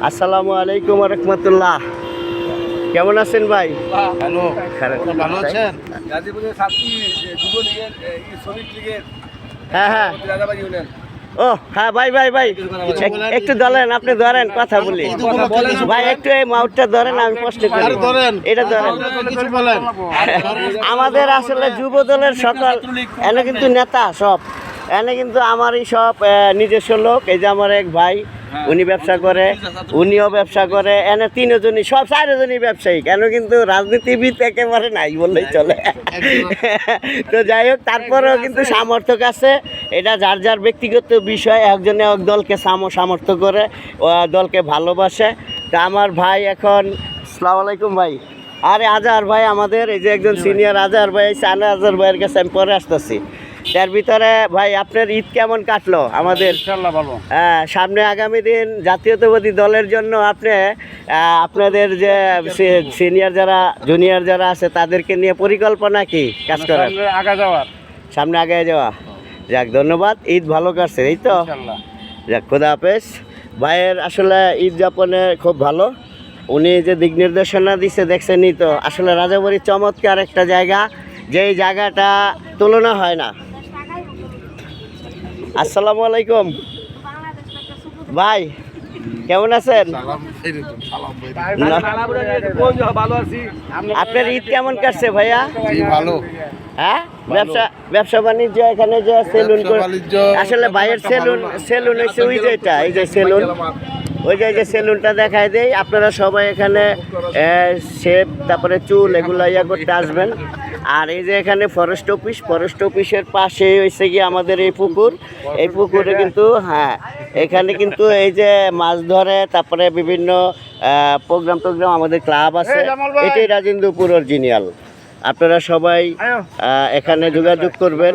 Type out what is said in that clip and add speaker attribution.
Speaker 1: আসসালামু আলাইকুম রহমতুল্লাহ। কেমন আছেন ভাই?
Speaker 2: ভালো আছেন?
Speaker 1: হ্যাঁ হ্যাঁ ও হ্যাঁ ভাই ভাই ভাই একটু ধরেন, আপনি ধরেন, কথা বলি ভাই। একটু এই মাউথটা ধরেন, আমি প্রশ্ন করি। এটা ধরেন। আমাদের আসলে যুব দলের সকল এনে কিন্তু নেতা সব এনে কিন্তু আমারই সব নিজস্ব লোক। এই যে আমার এক ভাই, উনি ব্যবসা করে, উনিও ব্যবসা করে, এনে তিনজনই সব চারজনই ব্যবসায়ী। কেন কিন্তু রাজনীতিবিদ একেবারে নাই বললেই চলে। তো যাই হোক, তারপরেও কিন্তু সামর্থক আছে। এটা যার যার ব্যক্তিগত বিষয়। একজনে এক দলকে সামর্থ্য করে, দলকে ভালোবাসে। তা আমার ভাই এখন, আসসালামু আলাইকুম ভাই। আরে আজহার ভাই আমাদের, এই যে একজন সিনিয়র আজহার ভাই, সানা আজহার ভাইয়ের কাছে আমি পরে আসতেছি। তার ভিতরে ভাই আপনার ঈদ কেমন কাটলো? আমাদের সামনে আগামী দিন জাতীয়তাবাদী দলের জন্য আপনি আপনাদের যে সিনিয়র যারা জুনিয়র যারা আছে তাদেরকে নিয়ে পরিকল্পনা কি কাজ করার? সামনে আগে যাওয়া। যাক, ধন্যবাদ। ঈদ ভালো কাটছে, এই তো? যাক, খোদা হাফেজ। ভাইয়ের আসলে ঈদ যাপনে খুব ভালো। উনি যে দিক নির্দেশনা দিচ্ছে দেখছেনই তো। আসলে রাজাবাড়ি চমৎকার একটা জায়গা, যেই জায়গাটা তুলনা হয় না। আসসালামু আলাইকুম ভাই, কেমন আছেন? আপনার ঈদ কেমন কাটছে ভাইয়া?
Speaker 2: ভালো।
Speaker 1: হ্যাঁ, ব্যবসা বাণিজ্য এখানে যে সেলুন, আসলে ভাইয়ের সেলুন হচ্ছে ওই যে এটা, এই যে সেলুন, ওই যে সেলুনটা দেখায় দেয়। আপনারা সবাই এখানে শেভ, তারপরে চুল এগুলো ইয়া করতে আসবেন। আর এই যে এখানে ফরেস্ট অফিসের পাশে হয়েছে কি আমাদের এই পুকুর। এই পুকুরে কিন্তু এখানে কিন্তু এই যে মাছ ধরে, তারপরে বিভিন্ন প্রোগ্রাম আমাদের ক্লাব আছে। এটাই রাজেন্দ্রপুর অরিজিনাল। আপনারা সবাই এখানে যোগাযোগ করবেন।